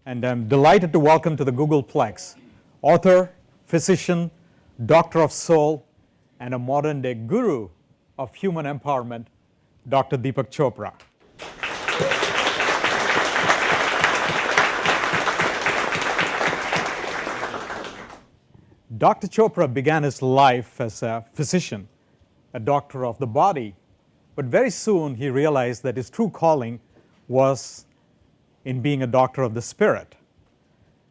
And I'm delighted to welcome to the Googleplex author, physician, doctor of soul, and a modern-day guru of human empowerment, Dr. Deepak Chopra. Dr. Chopra began his life as a physician, a doctor of the body, but very soon he realized that his true calling was in being a doctor of the spirit.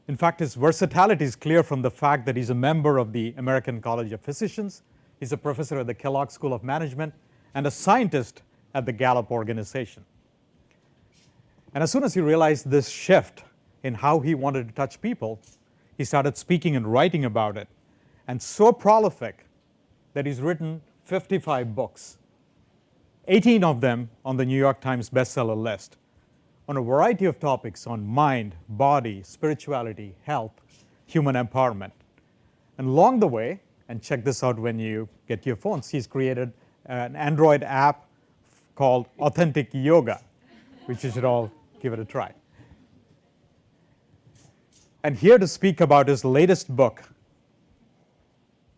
In fact, his versatility is clear from the fact that he's a member of the American College of Physicians, he's a professor at the Kellogg School of Management, and a scientist at the Gallup organization. And as soon as he realized this shift in how he wanted to touch people, he started speaking and writing about it, and so prolific that he's written 55 books, 18 of them on the New York Times bestseller list, on a variety of topics on mind, body, spirituality, health, human empowerment. And along the way, and check this out when you get your phones, he's created an Android app called Authentic Yoga, which you should all give it a try. And here to speak about his latest book,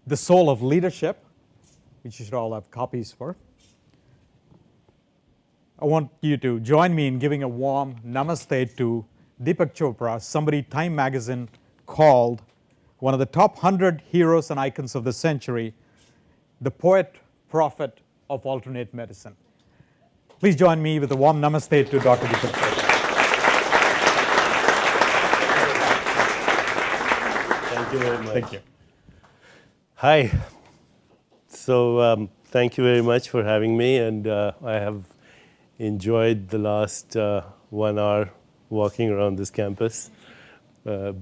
The Soul of Leadership, which you should all have copies for, I want you to join me in giving a warm namaste to Deepak Chopra, somebody Time magazine called one of the top 100 heroes and icons of the century, the poet, prophet of alternate medicine. Please join me with a warm namaste to Dr. Deepak Chopra. Thank you very much. Thank you. Hi. So thank you very much for having me, and I have enjoyed the last 1 hour walking around this campus,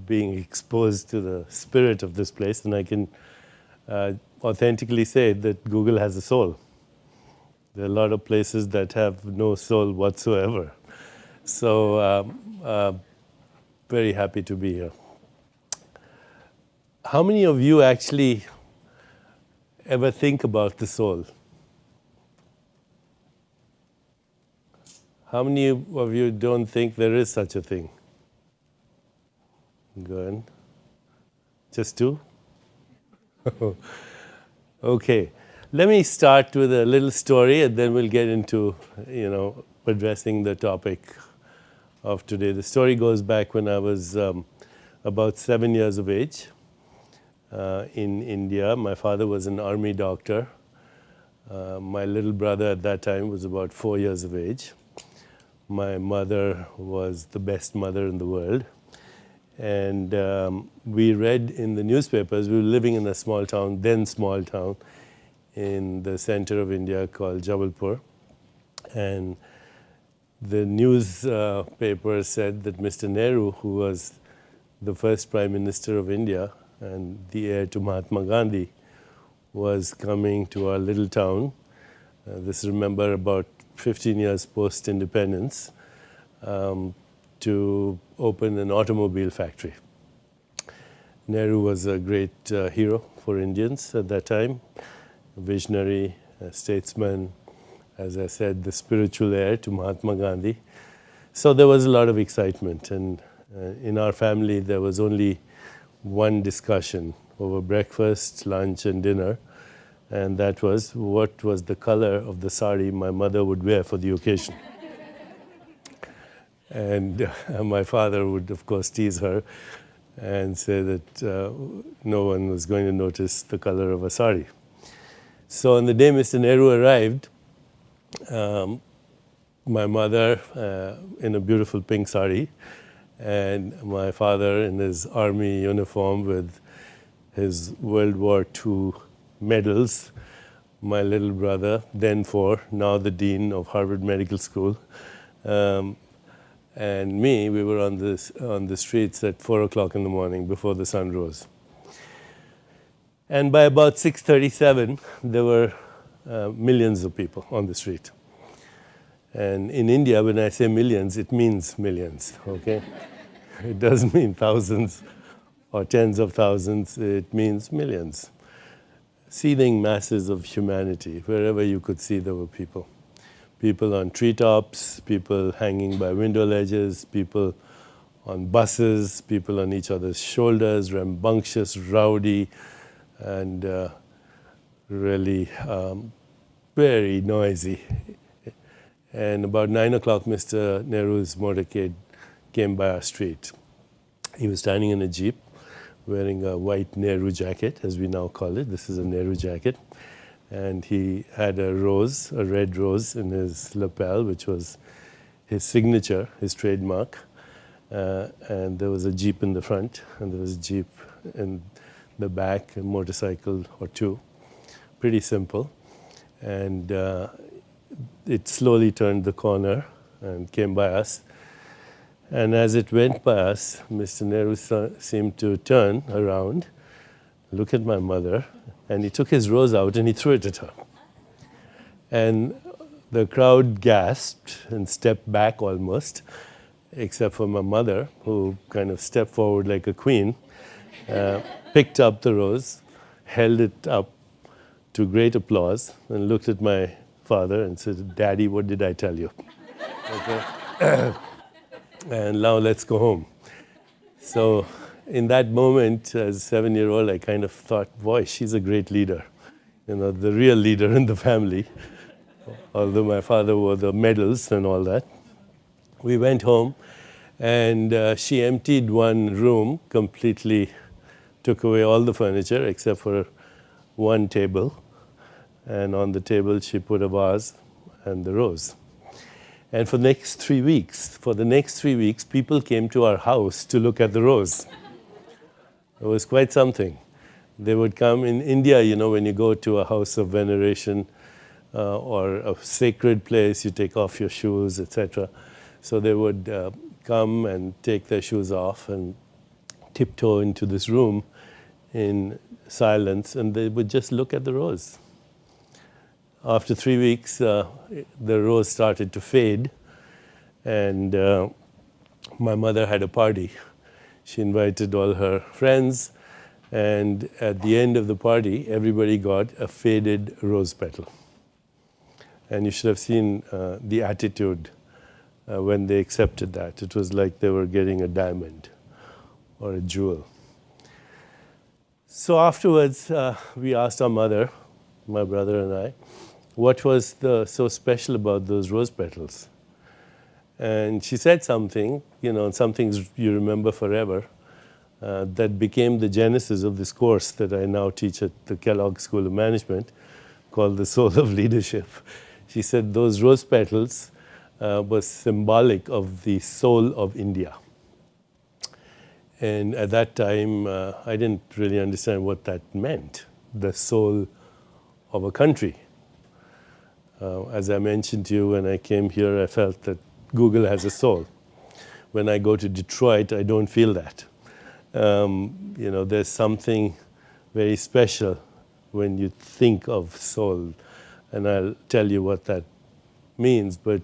being exposed to the spirit of this place, and I can authentically say that Google has a soul. There are a lot of places that have no soul whatsoever. So very happy to be here. How many of you actually ever think about the soul? How many of you don't think there is such a thing? Good. Just 2? Okay. Let me start with a little story, and then we'll get into, addressing the topic of today. The story goes back when I was about 7 years of age in India. My father was an army doctor. My little brother at that time was about 4 years of age. My mother was the best mother in the world. And we read in the newspapers, we were living in a small town, then small town, in the center of India called Jabalpur. And the newspaper said that Mr. Nehru, who was the first Prime Minister of India and the heir to Mahatma Gandhi, was coming to our little town. This, remember, about 15 years post-independence, to open an automobile factory. Nehru was a great hero for Indians at that time, a visionary, a statesman, as I said, the spiritual heir to Mahatma Gandhi. So there was a lot of excitement, and in our family there was only one discussion over breakfast, lunch, and dinner. And that was what was the color of the sari my mother would wear for the occasion. And my father would, of course, tease her and say that no one was going to notice the color of a sari. So on the day Mr. Nehru arrived, my mother in a beautiful pink sari, and my father in his army uniform with his World War II medals, my little brother, then 4, now the dean of Harvard Medical School, and me, we were on the streets at 4 o'clock in the morning before the sun rose. And by about 6:37, there were millions of people on the street. And in India, when I say millions, it means millions, okay? It doesn't mean thousands or tens of thousands, it means millions. Seething masses of humanity. Wherever you could see, there were people. People on treetops, people hanging by window ledges, people on buses, people on each other's shoulders, rambunctious, rowdy, and really very noisy. And about 9 o'clock, Mr. Nehru's motorcade came by our street. He was standing in a jeep, wearing a white Nehru jacket, as we now call it. This is a Nehru jacket. And he had a rose, a red rose in his lapel, which was his signature, his trademark. And there was a jeep in the front, and there was a jeep in the back, a motorcycle or two. Pretty simple. And it slowly turned the corner and came by us. And as it went by us, Mr. Nehru seemed to turn around, look at my mother, and he took his rose out and he threw it at her. And the crowd gasped and stepped back almost, except for my mother, who kind of stepped forward like a queen, picked up the rose, held it up to great applause, and looked at my father and said, "Daddy, what did I tell you?" Okay. And now let's go home. So in that moment, as a 7-year-old, I kind of thought, boy, she's a great leader. The real leader in the family. Although my father wore the medals and all that. We went home, and she emptied one room, completely took away all the furniture except for one table. And on the table, she put a vase and the rose. And for the next 3 weeks, people came to our house to look at the rose. It was quite something. They would come in India, when you go to a house of veneration or a sacred place, you take off your shoes, etc. So they would come and take their shoes off and tiptoe into this room in silence, and they would just look at the rose. After 3 weeks, the rose started to fade, and my mother had a party. She invited all her friends, and at the end of the party, everybody got a faded rose petal. And you should have seen the attitude when they accepted that. It was like they were getting a diamond or a jewel. So afterwards, we asked our mother, my brother and I, what was so special about those rose petals? And she said something, some things you remember forever, that became the genesis of this course that I now teach at the Kellogg School of Management, called The Soul of Leadership. She said those rose petals was symbolic of the soul of India. And at that time, I didn't really understand what that meant, the soul of a country. As I mentioned to you, when I came here, I felt that Google has a soul. When I go to Detroit, I don't feel that. There's something very special when you think of soul, and I'll tell you what that means. But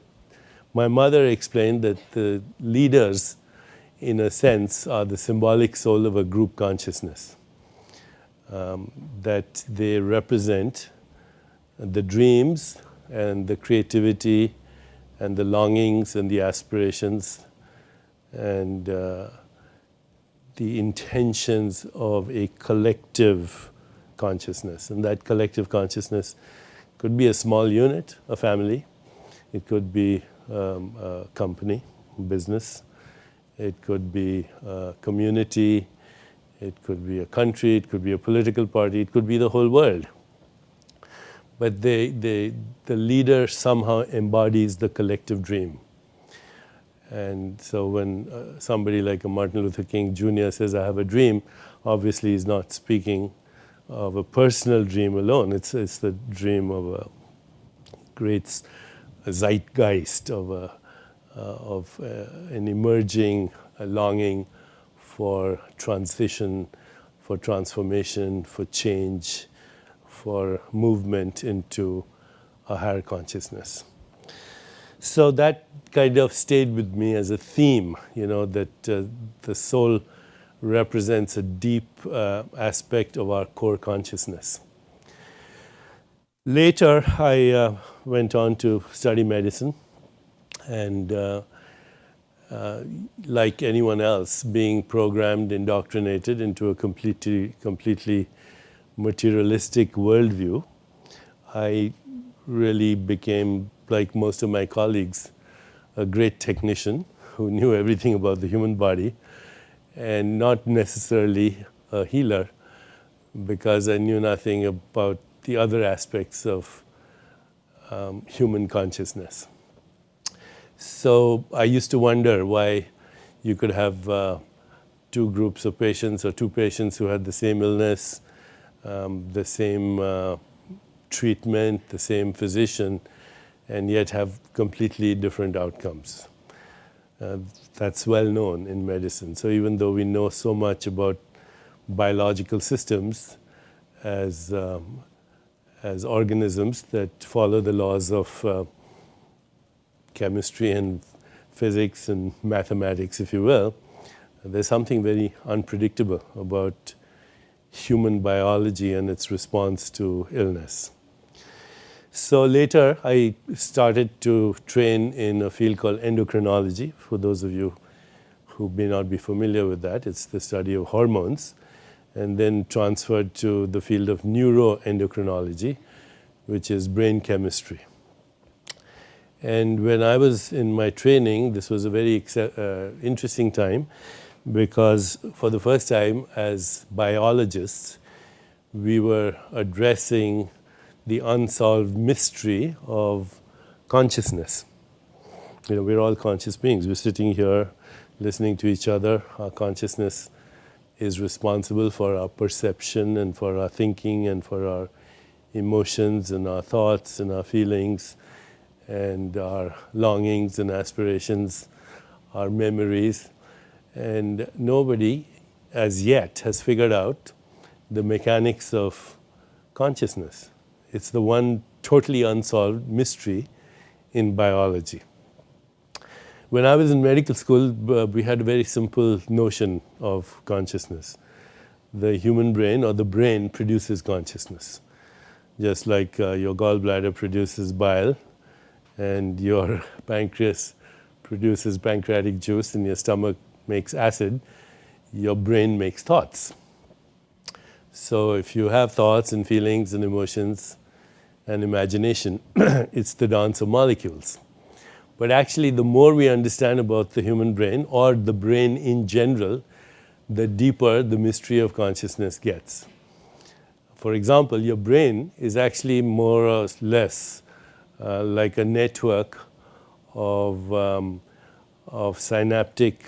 my mother explained that the leaders, in a sense, are the symbolic soul of a group consciousness, that they represent the dreams and the creativity and the longings and the aspirations and the intentions of a collective consciousness. And that collective consciousness could be a small unit, a family. It could be a company, business. It could be a community. It could be a country. It could be a political party. It could be the whole world. But the leader somehow embodies the collective dream. And so when somebody like a Martin Luther King Jr. says, "I have a dream," obviously he's not speaking of a personal dream alone. It's the dream of a great zeitgeist, of an emerging longing for transition, for transformation, for change, for movement into a higher consciousness. So that kind of stayed with me as a theme, that the soul represents a deep aspect of our core consciousness. Later, I went on to study medicine, and like anyone else, being programmed, indoctrinated into a completely materialistic worldview, I really became, like most of my colleagues, a great technician who knew everything about the human body and not necessarily a healer, because I knew nothing about the other aspects of human consciousness. So I used to wonder why you could have two groups of patients or two patients who had the same illness, the same treatment, the same physician, and yet have completely different outcomes. That's well known in medicine. So even though we know so much about biological systems as organisms that follow the laws of chemistry and physics and mathematics, if you will, there's something very unpredictable about human biology and its response to illness. So later, I started to train in a field called endocrinology. For those of you who may not be familiar with that, it's the study of hormones, and then transferred to the field of neuroendocrinology, which is brain chemistry. And when I was in my training, this was a very interesting time, because for the first time as biologists, we were addressing the unsolved mystery of consciousness. You know, we're all conscious beings. We're sitting here listening to each other. Our consciousness is responsible for our perception and for our thinking and for our emotions and our thoughts and our feelings and our longings and aspirations, our memories. And nobody as yet has figured out the mechanics of consciousness. It's the one totally unsolved mystery in biology. When I was in medical school, we had a very simple notion of consciousness. The human brain, or the brain, produces consciousness. Just like your gallbladder produces bile, and your pancreas produces pancreatic juice, and your stomach makes acid, your brain makes thoughts. So if you have thoughts and feelings and emotions and imagination, it's the dance of molecules. But actually, the more we understand about the human brain, or the brain in general, the deeper the mystery of consciousness gets. For example, your brain is actually more or less like a network of synaptic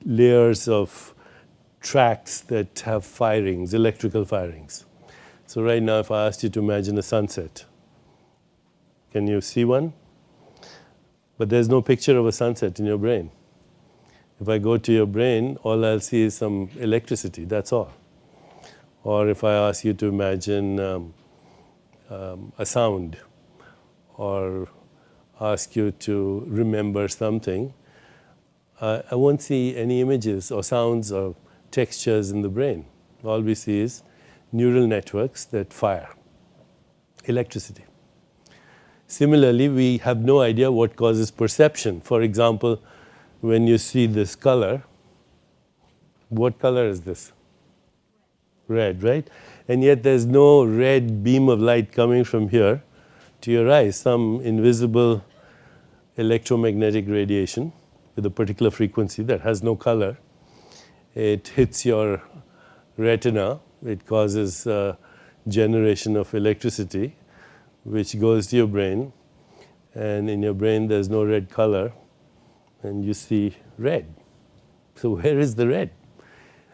layers of tracks that have firings, electrical firings. So right now, if I asked you to imagine a sunset, can you see one? But there's no picture of a sunset in your brain. If I go to your brain, all I'll see is some electricity, that's all. Or if I ask you to imagine a sound, or ask you to remember something, I won't see any images or sounds or textures in the brain. All we see is neural networks that fire electricity. Similarly, we have no idea what causes perception. For example, when you see this color, what color is this? Red, right? And yet there's no red beam of light coming from here to your eyes. Some invisible electromagnetic radiation with a particular frequency that has no color. It hits your retina. It causes generation of electricity, which goes to your brain. And in your brain, there's no red color, and you see red. So where is the red?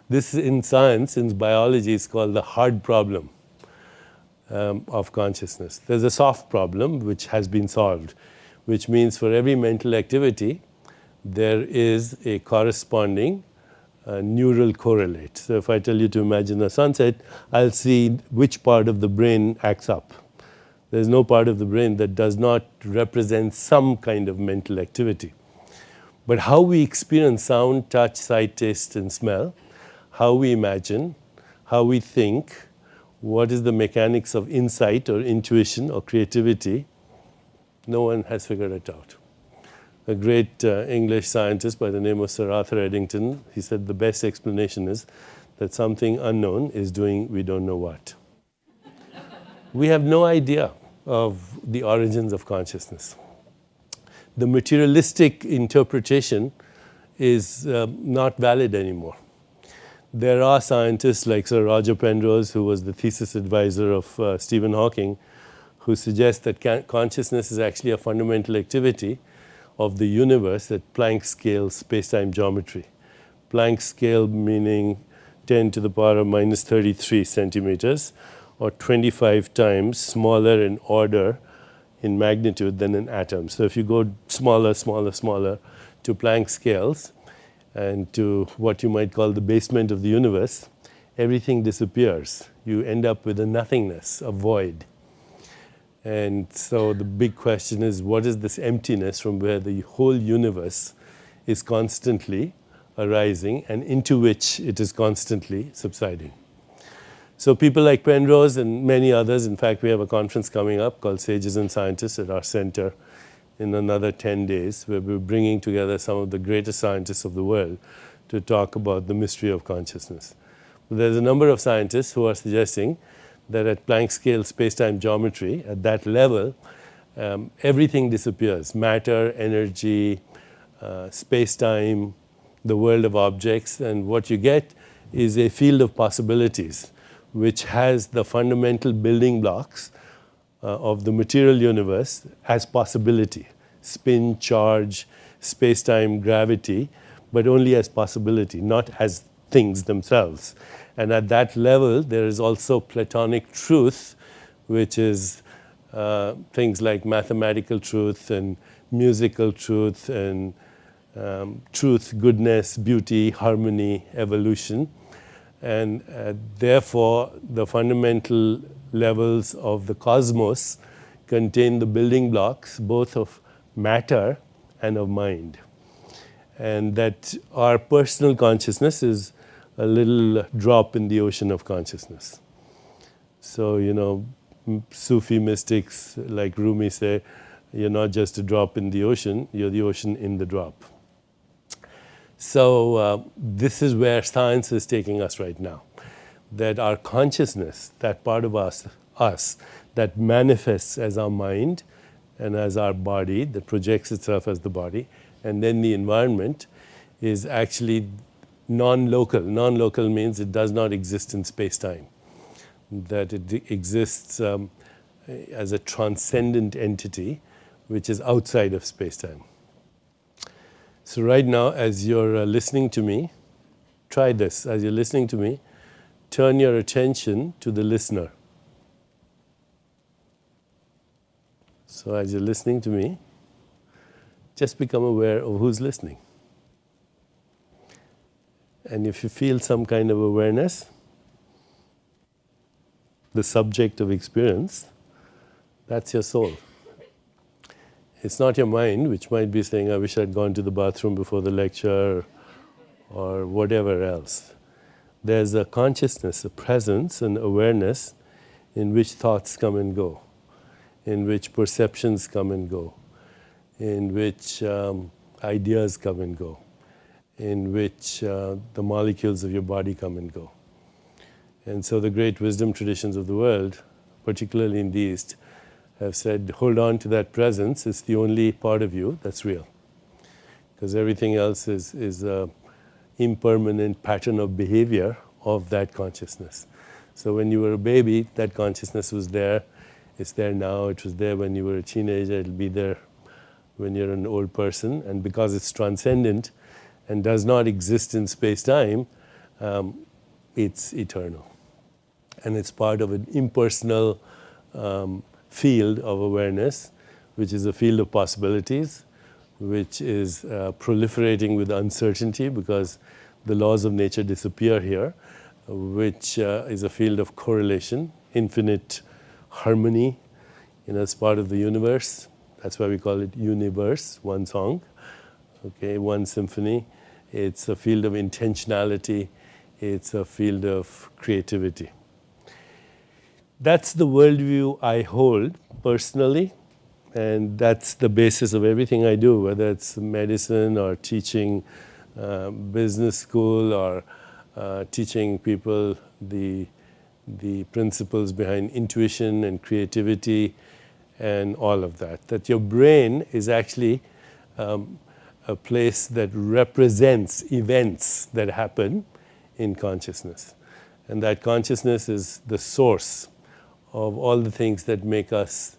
This in science, in biology, is called the hard problem of consciousness. There's a soft problem which has been solved, which means for every mental activity, there is a corresponding neural correlate. So if I tell you to imagine a sunset, I'll see which part of the brain acts up. There's no part of the brain that does not represent some kind of mental activity. But how we experience sound, touch, sight, taste, and smell, how we imagine, how we think, what is the mechanics of insight or intuition or creativity, no one has figured it out. a great English scientist by the name of Sir Arthur Eddington. He said the best explanation is that something unknown is doing we don't know what. We have no idea of the origins of consciousness. The materialistic interpretation is not valid anymore. There are scientists like Sir Roger Penrose, who was the thesis advisor of Stephen Hawking, who suggest that consciousness is actually a fundamental activity of the universe at Planck scale space-time geometry. Planck scale meaning 10 to the power of minus 33 centimeters, or 25 times smaller in order in magnitude than an atom. So if you go smaller, smaller, smaller to Planck scales and to what you might call the basement of the universe, everything disappears. You end up with a nothingness, a void. And so the big question is, what is this emptiness from where the whole universe is constantly arising and into which it is constantly subsiding? So people like Penrose and many others, in fact, we have a conference coming up called Sages and Scientists at our center in another 10 days, where we're bringing together some of the greatest scientists of the world to talk about the mystery of consciousness. But there's a number of scientists who are suggesting that at Planck scale space-time geometry, at that level, everything disappears. Matter, energy, space-time, the world of objects, and what you get is a field of possibilities which has the fundamental building blocks of the material universe as possibility. Spin, charge, space-time, gravity, but only as possibility, not as things themselves. And at that level, there is also Platonic truth, which is things like mathematical truth and musical truth and truth, goodness, beauty, harmony, evolution. And therefore, the fundamental levels of the cosmos contain the building blocks both of matter and of mind. And that our personal consciousness is a little drop in the ocean of consciousness. So, you know, Sufi mystics like Rumi say, you're not just a drop in the ocean, you're the ocean in the drop. So this is where science is taking us right now. That our consciousness, that part of us that manifests as our mind and as our body, that projects itself as the body, and then the environment is actually non-local. Non-local means it does not exist in space-time. That it exists as a transcendent entity which is outside of space-time. So right now, as you're listening to me, try this. As you're listening to me, turn your attention to the listener. So as you're listening to me, just become aware of who's listening. And if you feel some kind of awareness, the subject of experience, that's your soul. It's not your mind, which might be saying, I wish I'd gone to the bathroom before the lecture, or whatever else. There's a consciousness, a presence, an awareness in which thoughts come and go, in which perceptions come and go, in which ideas come and go, in which the molecules of your body come and go. And so the great wisdom traditions of the world, particularly in the East, have said, hold on to that presence. It's the only part of you that's real. Because everything else is an impermanent pattern of behavior of that consciousness. So when you were a baby, that consciousness was there. It's there now. It was there when you were a teenager. It'll be there when you're an old person. And because it's transcendent and does not exist in space-time, it's eternal. And it's part of an impersonal field of awareness, which is a field of possibilities, which is proliferating with uncertainty because the laws of nature disappear here, which is a field of correlation, infinite harmony, it's part of the universe. That's why we call it universe, one song, okay, one symphony. It's a field of intentionality. It's a field of creativity. That's the worldview I hold personally, And that's the basis of everything I do, whether it's medicine or teaching business school or teaching people the principles behind intuition and creativity and all of that. That your brain is actually a place that represents events that happen in consciousness. And that consciousness is the source of all the things that make us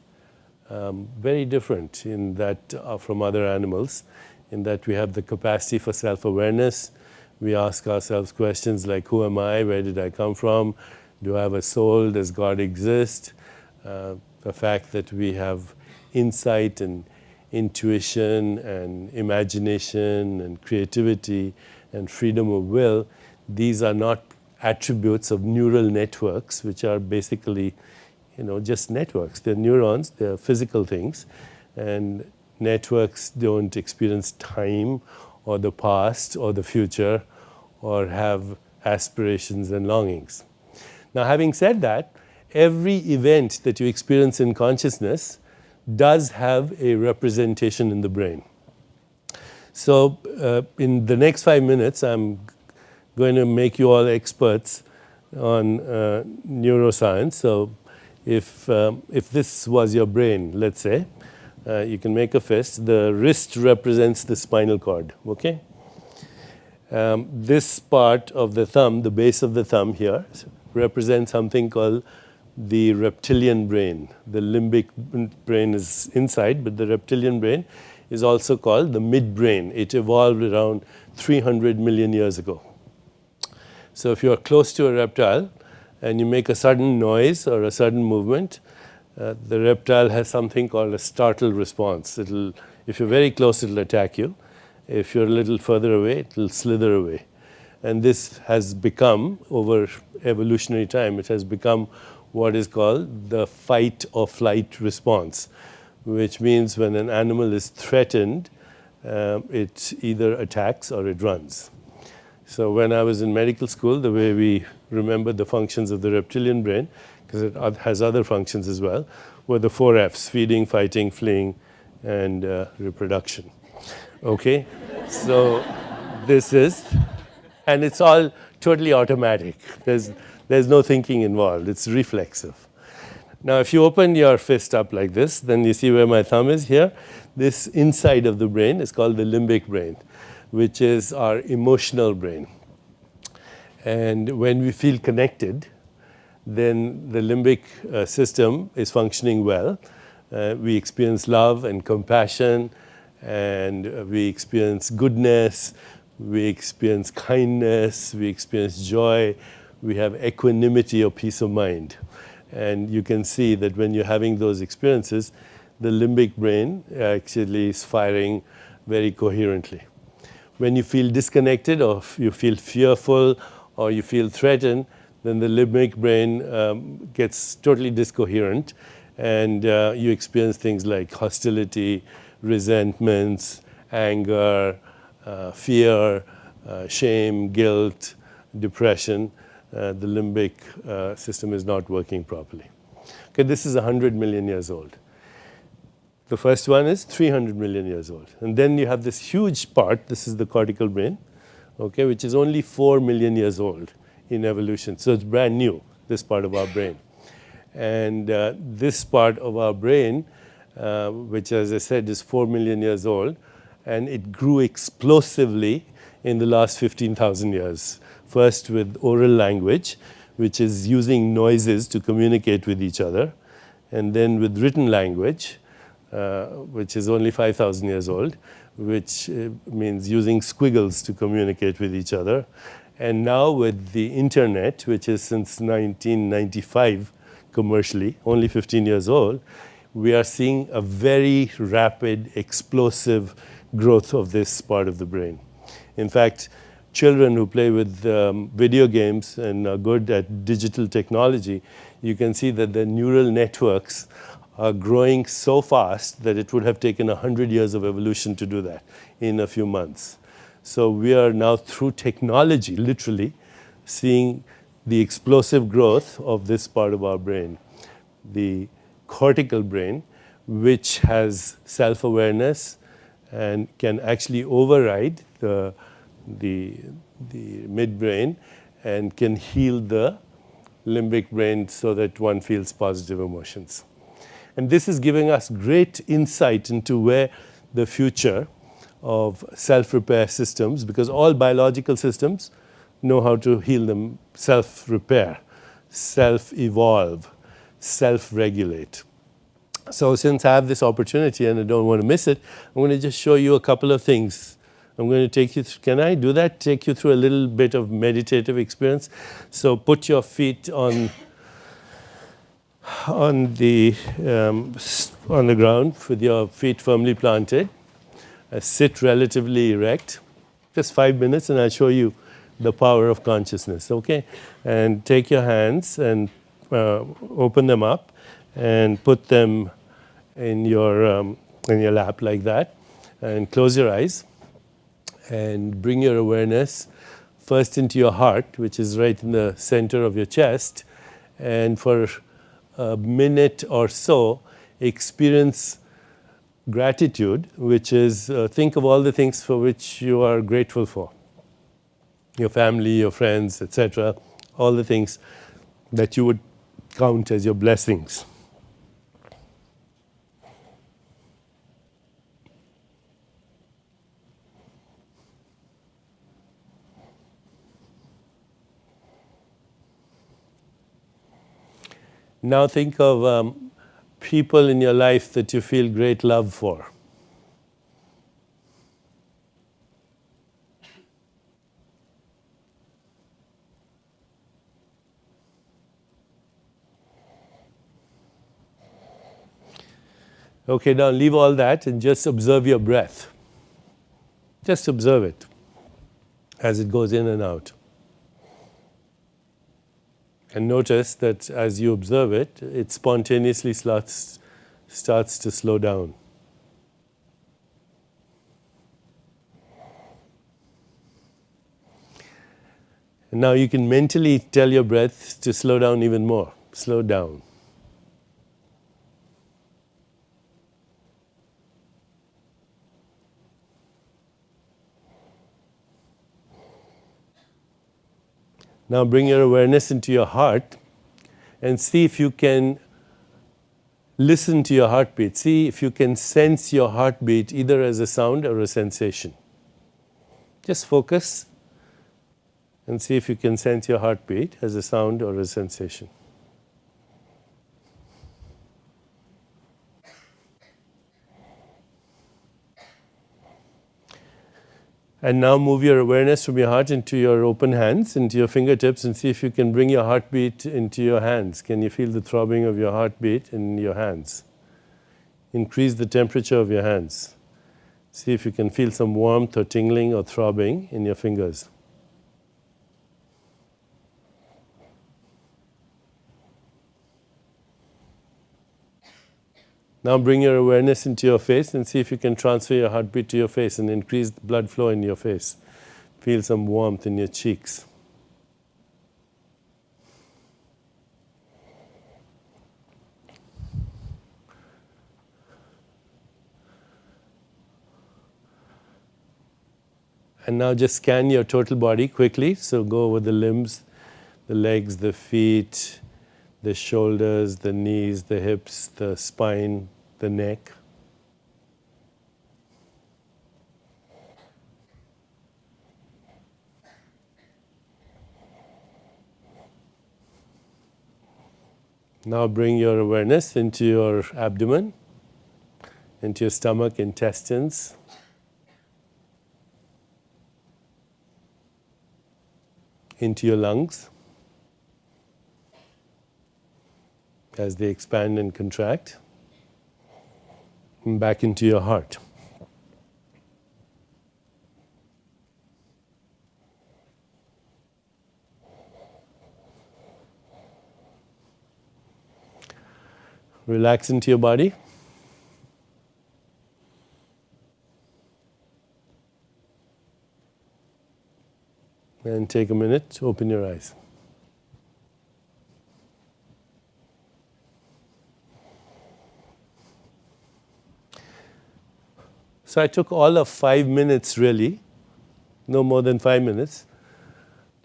very different in that from other animals, in that we have the capacity for self-awareness. We ask ourselves questions like, who am I? Where did I come from? Do I have a soul? Does God exist? The fact that we have insight and intuition and imagination and creativity and freedom of will, these are not attributes of neural networks, which are basically just networks. They're neurons, they're physical things, and networks don't experience time or the past or the future or have aspirations and longings. Now, having said that, every event that you experience in consciousness does have a representation in the brain. So in the next 5 minutes, I'm going to make you all experts on neuroscience. So if this was your brain, let's say, you can make a fist. The wrist represents the spinal cord, okay? This part of the thumb, the base of the thumb here, represents something called the reptilian brain. The limbic brain is inside, but the reptilian brain is also called the midbrain. It evolved around 300 million years ago. So if you are close to a reptile and you make a sudden noise or a sudden movement, the reptile has something called a startle response. If you're very close, it'll attack you. If you're a little further away, it'll slither away. And this has become, over evolutionary time, it has become what is called the fight or flight response, which means when an animal is threatened, it either attacks or it runs. So when I was in medical school, the way we remembered the functions of the reptilian brain, because it has other functions as well, were the 4 Fs: feeding, fighting, fleeing, and reproduction. Okay? So this is, and it's all totally automatic. There's no thinking involved. It's reflexive. Now, if you open your fist up like this, then you see where my thumb is here. This inside of the brain is called the limbic brain, which is our emotional brain. And when we feel connected, then the limbic system is functioning well. We experience love and compassion, and we experience goodness, we experience kindness, we experience joy, we have equanimity or peace of mind. And you can see that when you're having those experiences, the limbic brain actually is firing very coherently. When you feel disconnected, or you feel fearful, or you feel threatened, then the limbic brain gets totally discoherent, and you experience things like hostility, resentments, anger, fear, shame, guilt, depression. The limbic system is not working properly. Okay, this is 100 million years old. The first one is 300 million years old. And then you have this huge part, this is the cortical brain, okay, which is only 4 million years old in evolution. So it's brand new, this part of our brain. And this part of our brain, which as I said is 4 million years old, and it grew explosively in the last 15,000 years. First with oral language, which is using noises to communicate with each other, and then with written language, which is only 5,000 years old, which means using squiggles to communicate with each other. And now with the internet, which is since 1995 commercially, only 15 years old, we are seeing a very rapid, explosive growth of this part of the brain. In fact, children who play with video games and are good at digital technology, you can see that the neural networks are growing so fast that it would have taken 100 years of evolution to do that in a few months. So we are now, through technology, literally, seeing the explosive growth of this part of our brain. The cortical brain, which has self-awareness and can actually override the midbrain and can heal the limbic brain so that one feels positive emotions. And this is giving us great insight into where the future of self-repair systems, because all biological systems know how to heal them, self-repair, self-evolve, self-regulate. So since I have this opportunity and I don't want to miss it, I'm going to just show you a couple of things. I'm going to take you through, can I do that? Take you through a little bit of meditative experience. So put your feet on the ground with your feet firmly planted. Sit relatively erect. Just 5 minutes and I'll show you the power of consciousness, okay? And take your hands and open them up and put them in your lap like that, and close your eyes and bring your awareness first into your heart, which is right in the center of your chest, and for a minute or so experience gratitude, which is think of all the things for which you are grateful for. Your family, your friends, etc. All the things that you would count as your blessings. Now think of people in your life that you feel great love for. Okay, now leave all that and just observe your breath. Just observe it as it goes in and out. And notice that as you observe it, it spontaneously starts to slow down. And now you can mentally tell your breath to slow down even more. Slow down. Now bring your awareness into your heart and see if you can listen to your heartbeat. See if you can sense your heartbeat either as a sound or a sensation. Just focus and see if you can sense your heartbeat as a sound or a sensation. And now move your awareness from your heart into your open hands, into your fingertips, and see if you can bring your heartbeat into your hands. Can you feel the throbbing of your heartbeat in your hands? Increase the temperature of your hands. See if you can feel some warmth or tingling or throbbing in your fingers. Now bring your awareness into your face and see if you can transfer your heartbeat to your face and increase blood flow in your face. Feel some warmth in your cheeks. And now just scan your total body quickly. So go over the limbs, the legs, the feet, the shoulders, the knees, the hips, the spine, the neck. Now bring your awareness into your abdomen, into your stomach, intestines. Into your lungs as they expand and contract, and back into your heart. Relax into your body. And take a minute to open your eyes. So I took all of 5 minutes really, no more than 5 minutes,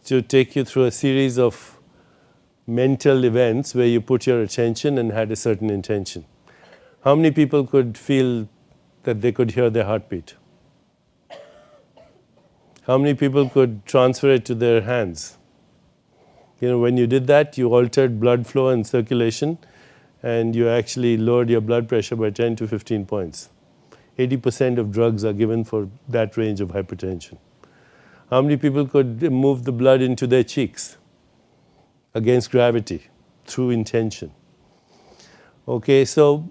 to take you through a series of mental events where you put your attention and had a certain intention. How many people could feel that they could hear their heartbeat? How many people could transfer it to their hands? When you did that, you altered blood flow and circulation, and you actually lowered your blood pressure by 10 to 15 points. 80% of drugs are given for that range of hypertension. How many people could move the blood into their cheeks against gravity through intention? Okay, so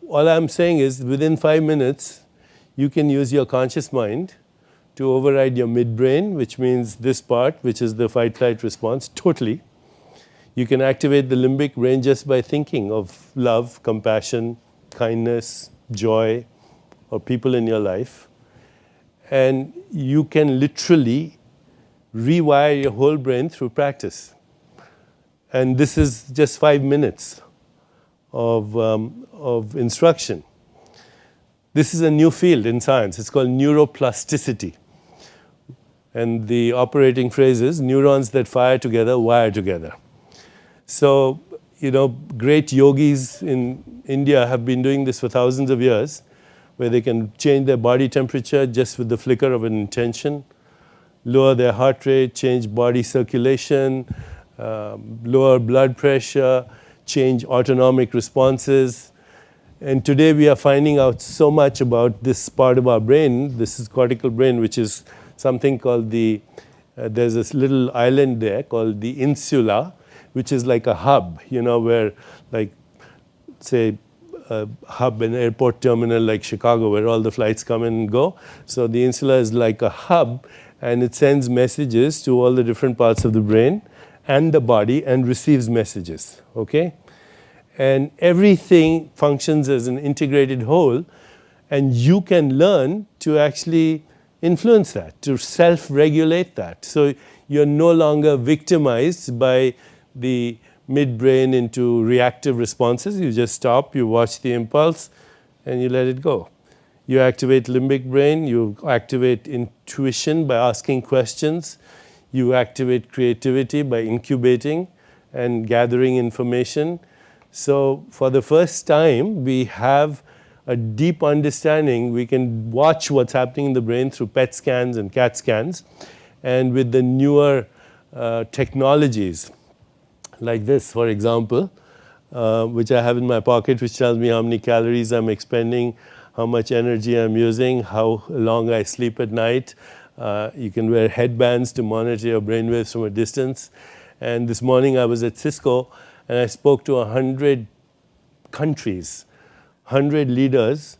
all I'm saying is within 5 minutes, you can use your conscious mind to override your midbrain, which means this part, which is the fight-flight response, totally. You can activate the limbic brain just by thinking of love, compassion, kindness, joy, or people in your life. And you can literally rewire your whole brain through practice. And this is just 5 minutes of instruction. This is a new field in science. It's called neuroplasticity. And the operating phrase is neurons that fire together, wire together. So, great yogis in India have been doing this for thousands of years, where they can change their body temperature just with the flicker of an intention, lower their heart rate, change body circulation, lower blood pressure, change autonomic responses. And today we are finding out so much about this part of our brain. This is cortical brain, which is something called there's this little island there called the insula, which is like a hub, where, like, say, a hub, an airport terminal like Chicago, where all the flights come and go. So the insula is like a hub, and it sends messages to all the different parts of the brain and the body and receives messages, okay? And everything functions as an integrated whole, and you can learn to actually influence that, to self-regulate that. So you're no longer victimized by the midbrain into reactive responses. You just stop, you watch the impulse, and you let it go. You activate limbic brain, you activate intuition by asking questions, you activate creativity by incubating and gathering information. So for the first time, we have a deep understanding. We can watch what's happening in the brain through PET scans and CAT scans. And with the newer technologies, like this, for example, which I have in my pocket, which tells me how many calories I'm expending, how much energy I'm using, how long I sleep at night. You can wear headbands to monitor your brainwaves from a distance. And this morning I was at Cisco, and I spoke to 100 countries, 100 leaders,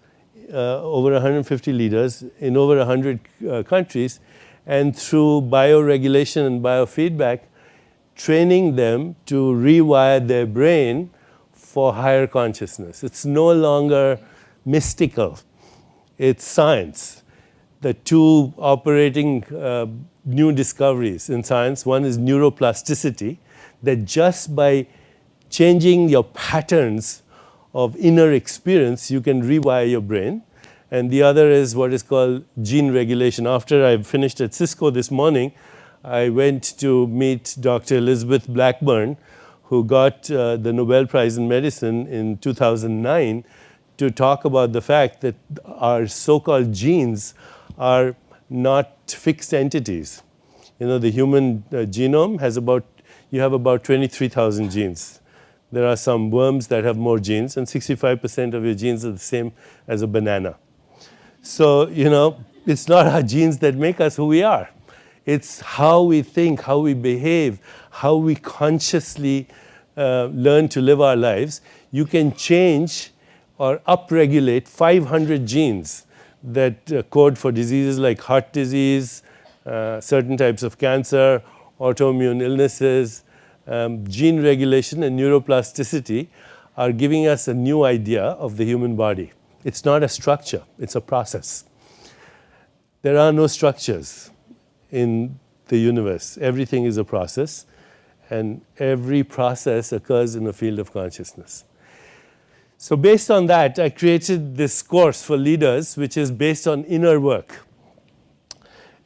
over 150 leaders in over 100 countries, and through bioregulation and biofeedback, training them to rewire their brain for higher consciousness. It's no longer mystical, it's science. The two operating new discoveries in science, one is neuroplasticity, that just by changing your patterns of inner experience, you can rewire your brain. And the other is what is called gene regulation. After I finished at Cisco this morning, I went to meet Dr. Elizabeth Blackburn, who got the Nobel Prize in Medicine in 2009, to talk about the fact that our so-called genes are not fixed entities. The human genome has you have about 23,000 genes. There are some worms that have more genes, and 65% of your genes are the same as a banana. So, it's not our genes that make us who we are. It's how we think, how we behave, how we consciously learn to live our lives. You can change or upregulate 500 genes that code for diseases like heart disease, certain types of cancer, autoimmune illnesses. Gene regulation and neuroplasticity are giving us a new idea of the human body. It's not a structure, it's a process. There are no structures in the universe. Everything is a process, and every process occurs in a field of consciousness. So based on that, I created this course for leaders, which is based on inner work.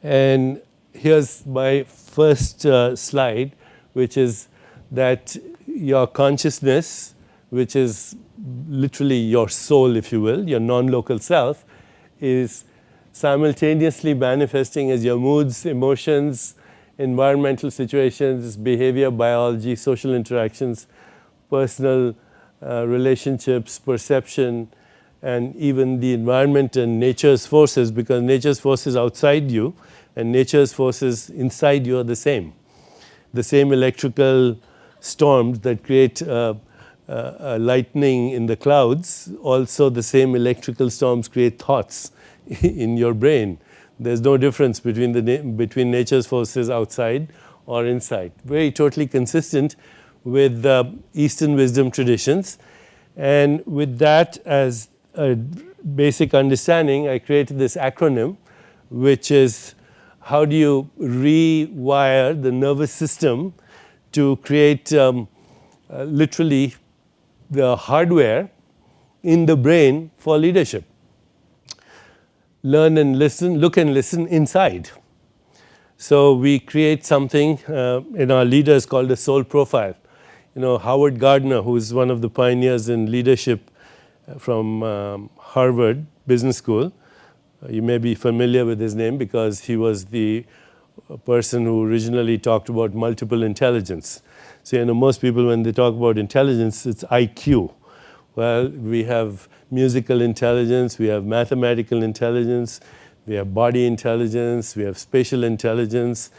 And here's my first slide, which is that your consciousness, which is literally your soul, if you will, your non-local self, is simultaneously manifesting as your moods, emotions, environmental situations, behavior, biology, social interactions, personal relationships, perception, and even the environment and nature's forces, because nature's forces outside you and nature's forces inside you are the same. The same electrical storms that create lightning in the clouds, also the same electrical storms create thoughts in your brain. There's no difference between nature's forces outside or inside. Very totally consistent with the Eastern wisdom traditions. And with that as a basic understanding, I created this acronym, which is how do you rewire the nervous system to create literally the hardware in the brain for leadership. Learn and listen, look and listen inside. So we create something in our leaders called a soul profile. Howard Gardner, who is one of the pioneers in leadership from Harvard Business School, you may be familiar with his name because he was the person who originally talked about multiple intelligence. So most people, when they talk about intelligence, it's IQ. Well, we have musical intelligence, we have mathematical intelligence, we have body intelligence, we have spatial intelligence,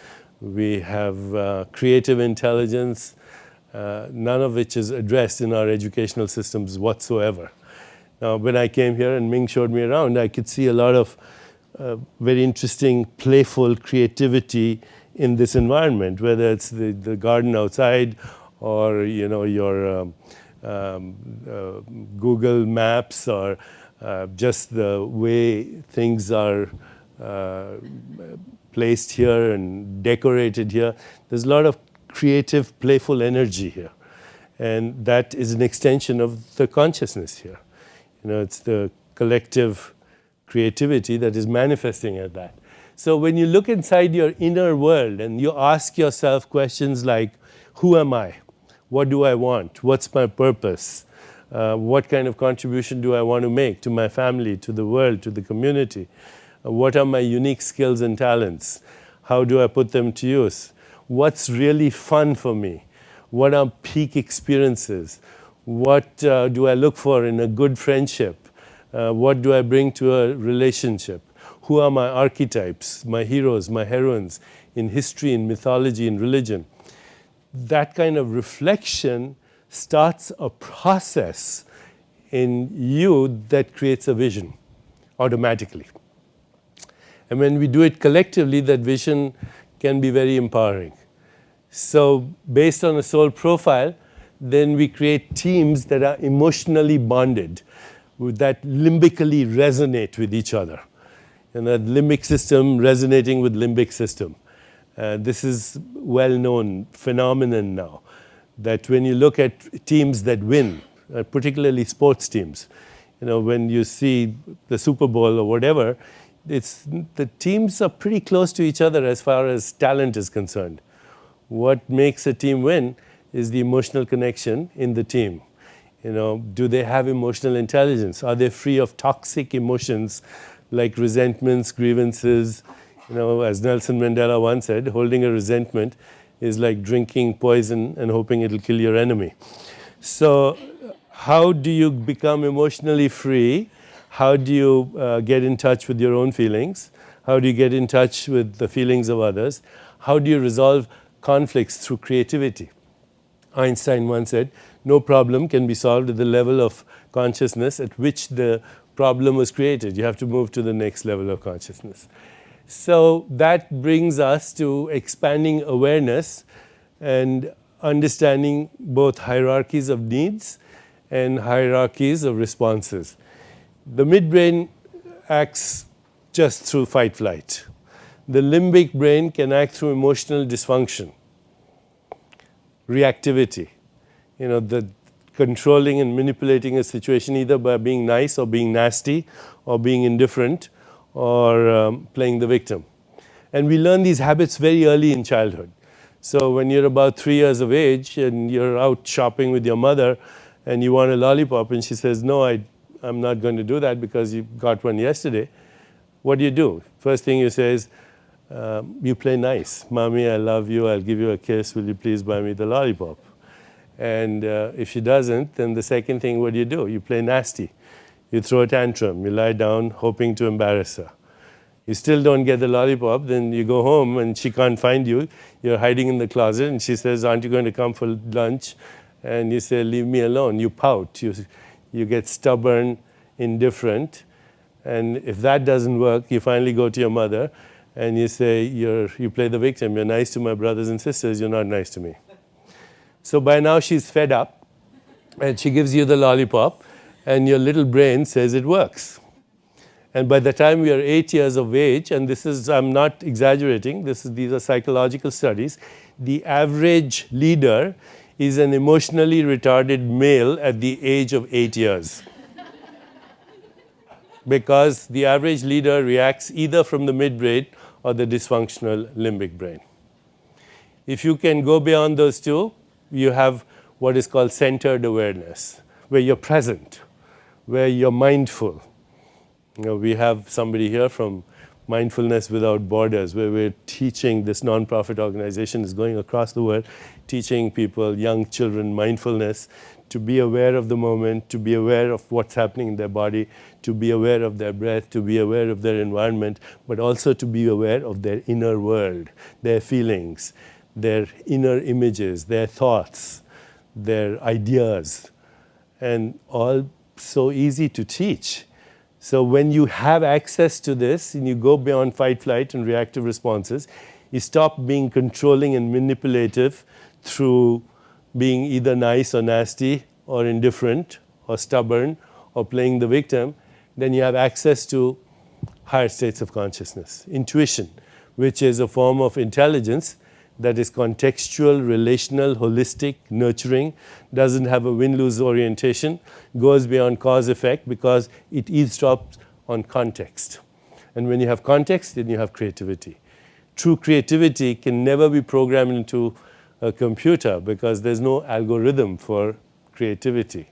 we have creative intelligence, none of which is addressed in our educational systems whatsoever. Now, when I came here and Ming showed me around, I could see a lot of very interesting, playful creativity in this environment, whether it's the garden outside or your Google Maps or just the way things are placed here and decorated here. There's a lot of creative, playful energy here. And that is an extension of the consciousness here. It's the collective creativity that is manifesting at that. So when you look inside your inner world and you ask yourself questions like, who am I? What do I want? What's my purpose? What kind of contribution do I want to make to my family, to the world, to the community? What are my unique skills and talents? How do I put them to use? What's really fun for me? What are peak experiences? What do I look for in a good friendship? What do I bring to a relationship? Who are my archetypes, my heroes, my heroines in history, in mythology, in religion? That kind of reflection starts a process in you that creates a vision automatically. And when we do it collectively, that vision can be very empowering. So based on a soul profile, then we create teams that are emotionally bonded, that limbically resonate with each other. And that limbic system resonating with limbic system. This is well-known phenomenon now, that when you look at teams that win, particularly sports teams, when you see the Super Bowl or whatever, the teams are pretty close to each other as far as talent is concerned. What makes a team win is the emotional connection in the team. Do they have emotional intelligence? Are they free of toxic emotions like resentments, grievances? As Nelson Mandela once said, holding a resentment is like drinking poison and hoping it'll kill your enemy. So how do you become emotionally free? How do you get in touch with your own feelings? How do you get in touch with the feelings of others? How do you resolve conflicts through creativity? Einstein once said, no problem can be solved at the level of consciousness at which the problem was created. You have to move to the next level of consciousness. So that brings us to expanding awareness and understanding both hierarchies of needs and hierarchies of responses. The midbrain acts just through fight-flight. The limbic brain can act through emotional dysfunction, reactivity. The controlling and manipulating a situation either by being nice or being nasty or being indifferent or playing the victim. And we learn these habits very early in childhood. So when you're about 3 years of age and you're out shopping with your mother and you want a lollipop and she says, no, I'm not going to do that because you got one yesterday, what do? First thing you say is, you play nice. Mommy, I love you. I'll give you a kiss. Will you please buy me the lollipop? And if she doesn't, then the second thing, what do? You play nasty. You throw a tantrum. You lie down hoping to embarrass her. You still don't get the lollipop, then you go home and she can't find you. You're hiding in the closet and she says, aren't you going to come for lunch? And you say, leave me alone. You pout. You get stubborn, indifferent. And if that doesn't work, you finally go to your mother and you say, you play the victim. You're nice to my brothers and sisters. You're not nice to me. So by now she's fed up and she gives you the lollipop and your little brain says it works. And by the time we are 8 years of age, and this is, I'm not exaggerating, these are psychological studies, the average leader is an emotionally retarded male at the age of 8 years. Because the average leader reacts either from the midbrain or the dysfunctional limbic brain. If you can go beyond those two, you have what is called centered awareness, where you're present, where you're mindful. We have somebody here from Mindfulness Without Borders, where we're teaching, this nonprofit organization is going across the world, teaching people, young children, mindfulness, to be aware of the moment, to be aware of what's happening in their body, to be aware of their breath, to be aware of their environment, but also to be aware of their inner world, their feelings, their inner images, their thoughts, their ideas, and all so easy to teach. So when you have access to this and you go beyond fight, flight, and reactive responses, you stop being controlling and manipulative through being either nice or nasty or indifferent or stubborn or playing the victim, then you have access to higher states of consciousness. Intuition, which is a form of intelligence that is contextual, relational, holistic, nurturing, doesn't have a win-lose orientation, goes beyond cause-effect because it eavesdrops on context. And when you have context, then you have creativity. True creativity can never be programmed into a computer because there's no algorithm for creativity.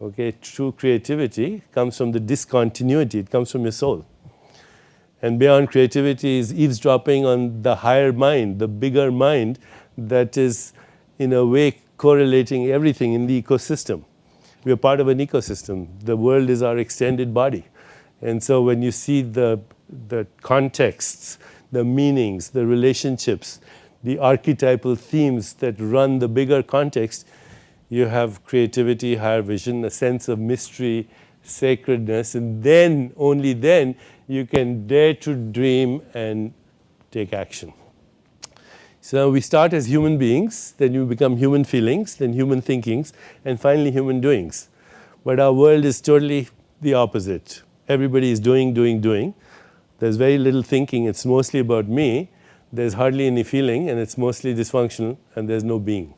Okay? True creativity comes from the discontinuity. It comes from your soul. And beyond creativity is eavesdropping on the higher mind, the bigger mind that is, in a way, correlating everything in the ecosystem. We are part of an ecosystem. The world is our extended body. And so when you see the contexts, the meanings, the relationships, the archetypal themes that run the bigger context, you have creativity, higher vision, a sense of mystery, sacredness, and then, only then, you can dare to dream and take action. So we start as human beings, then you become human feelings, then human thinkings, and finally human doings. But our world is totally the opposite. Everybody is doing, doing, doing. There's very little thinking. It's mostly about me. There's hardly any feeling, and it's mostly dysfunctional, and there's no being.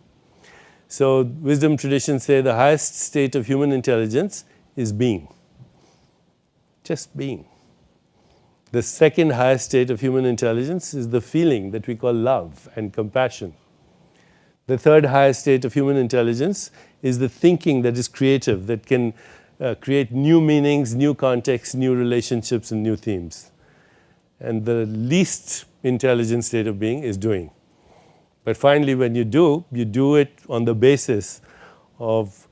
So wisdom traditions say the highest state of human intelligence is being. Just being. The second highest state of human intelligence is the feeling that we call love and compassion. The third highest state of human intelligence is the thinking that is creative, that can create new meanings, new contexts, new relationships, and new themes. And the least intelligent state of being is doing. But finally, when you do it on the basis of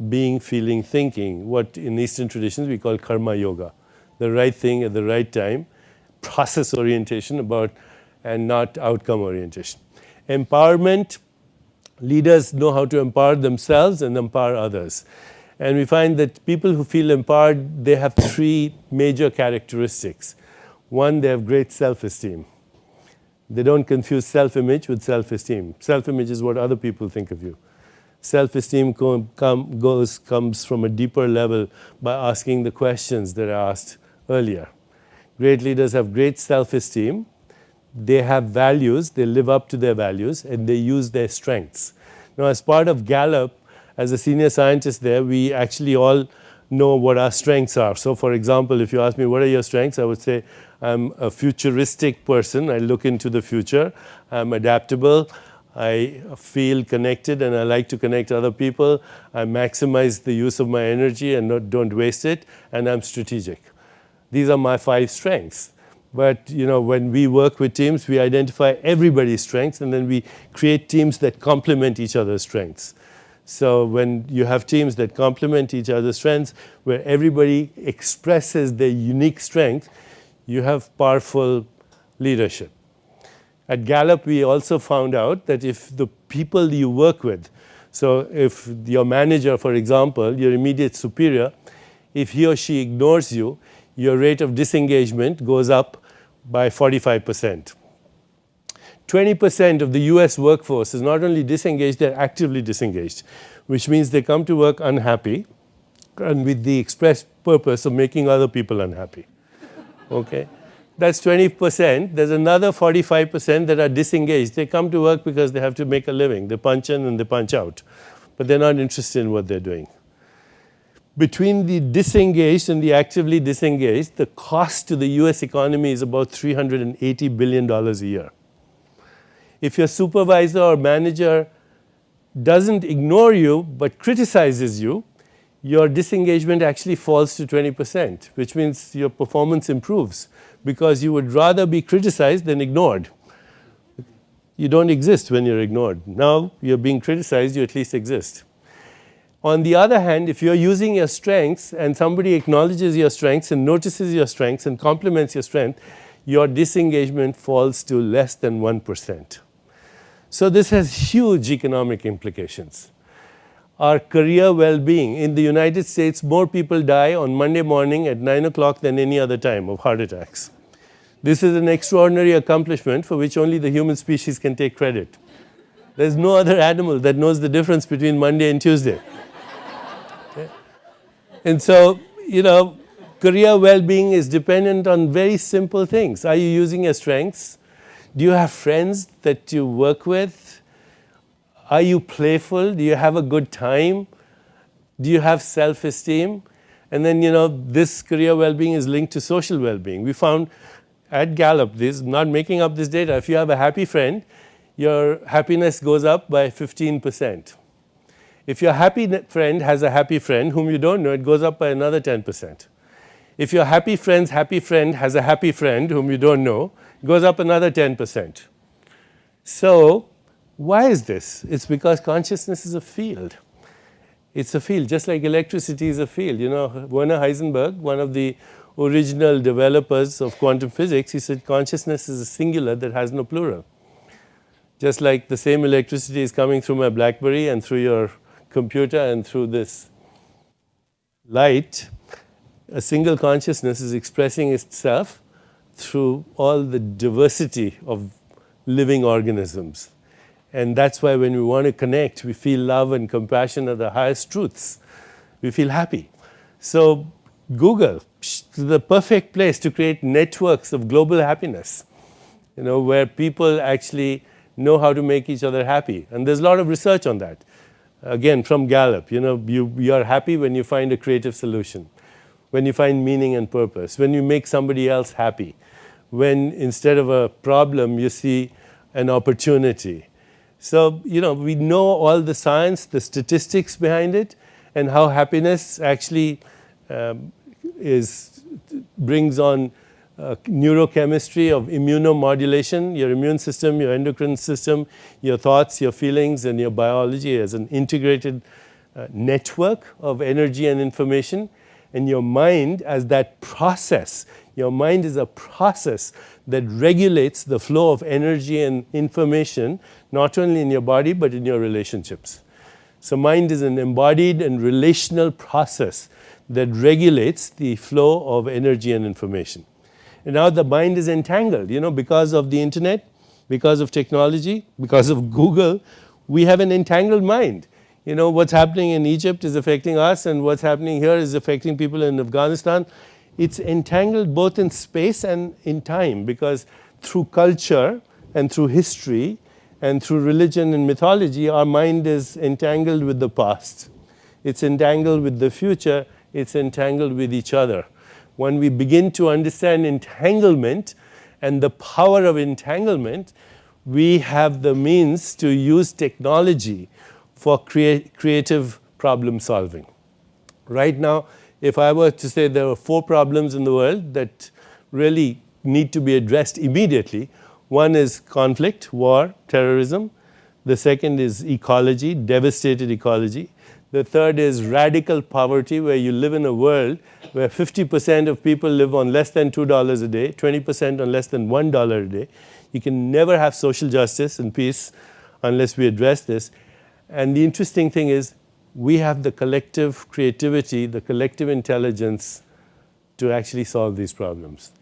being, feeling, thinking, what in Eastern traditions we call karma yoga. The right thing at the right time, process orientation and not outcome orientation. Empowerment, leaders know how to empower themselves and empower others. And we find that people who feel empowered, they have three major characteristics. One, they have great self-esteem. They don't confuse self-image with self-esteem. Self-image is what other people think of you. Self-esteem comes from a deeper level by asking the questions that I asked earlier. Great leaders have great self-esteem. They have values, they live up to their values, and they use their strengths. Now, as part of Gallup, as a senior scientist there, we actually all know what our strengths are. So for example, if you ask me, what are your strengths? I would say I'm a futuristic person. I look into the future. I'm adaptable. I feel connected and I like to connect other people. I maximize the use of my energy and don't waste it. And I'm strategic. These are my 5 strengths. But when we work with teams, we identify everybody's strengths and then we create teams that complement each other's strengths. So when you have teams that complement each other's strengths, where everybody expresses their unique strength, you have powerful leadership. At Gallup, we also found out that if the people you work with, so if your manager, for example, your immediate superior, if he or she ignores you, your rate of disengagement goes up by 45%. 20% of the US workforce is not only disengaged, they're actively disengaged, which means they come to work unhappy and with the express purpose of making other people unhappy. Okay? That's 20%. There's another 45% that are disengaged. They come to work because they have to make a living. They punch in and they punch out. But they're not interested in what they're doing. Between the disengaged and the actively disengaged, the cost to the US economy is about $380 billion a year. If your supervisor or manager doesn't ignore you but criticizes you, your disengagement actually falls to 20%, which means your performance improves because you would rather be criticized than ignored. You don't exist when you're ignored. Now you're being criticized, you at least exist. On the other hand, if you're using your strengths and somebody acknowledges your strengths and notices your strengths and compliments your strength, your disengagement falls to less than 1%. So this has huge economic implications. Our career well-being. In the United States, more people die on Monday morning at 9 o'clock than any other time of heart attacks. This is an extraordinary accomplishment for which only the human species can take credit. There's no other animal that knows the difference between Monday and Tuesday. Okay? And so, career well-being is dependent on very simple things. Are you using your strengths? Do you have friends that you work with? Are you playful? Do you have a good time? Do you have self-esteem? And then, this career well-being is linked to social well-being. We found at Gallup, this not making up this data, if you have a happy friend, your happiness goes up by 15%. If your happy friend has a happy friend whom you don't know, it goes up by another 10%. If your happy friend's happy friend has a happy friend whom you don't know, it goes up another 10%. So, why is this? It's because consciousness is a field. It's a field, just like electricity is a field. Werner Heisenberg, one of the original developers of quantum physics, he said consciousness is a singular that has no plural. Just like the same electricity is coming through my BlackBerry and through your computer and through this light, a single consciousness is expressing itself through all the diversity of living organisms. And that's why when we want to connect, we feel love and compassion are the highest truths. We feel happy. So Google, the perfect place to create networks of global happiness, where people actually know how to make each other happy. And there's a lot of research on that. Again, from Gallup, you are happy when you find a creative solution, when you find meaning and purpose, when you make somebody else happy, when instead of a problem, you see an opportunity. So, we know all the science, the statistics behind it, and how happiness actually brings on neurochemistry of immunomodulation, your immune system, your endocrine system, your thoughts, your feelings, and your biology as an integrated network of energy and information, and your mind as that process. Your mind is a process that regulates the flow of energy and information, not only in your body, but in your relationships. So mind is an embodied and relational process that regulates the flow of energy and information. And now the mind is entangled, because of the internet, because of technology, because of Google, we have an entangled mind. What's happening in Egypt is affecting us, and what's happening here is affecting people in Afghanistan. It's entangled both in space and in time, because through culture and through history, And through religion and mythology, our mind is entangled with the past. It's entangled with the future. It's entangled with each other. When we begin to understand entanglement and the power of entanglement, we have the means to use technology for creative problem solving. Right now, if I were to say there are 4 problems in the world that really need to be addressed immediately, one is conflict, war, terrorism. The second is ecology, devastated ecology. The third is radical poverty, where you live in a world where 50% of people live on less than $2 a day, 20% on less than $1 a day. You can never have social justice and peace unless we address this. And the interesting thing is, we have the collective creativity, the collective intelligence to actually solve these problems.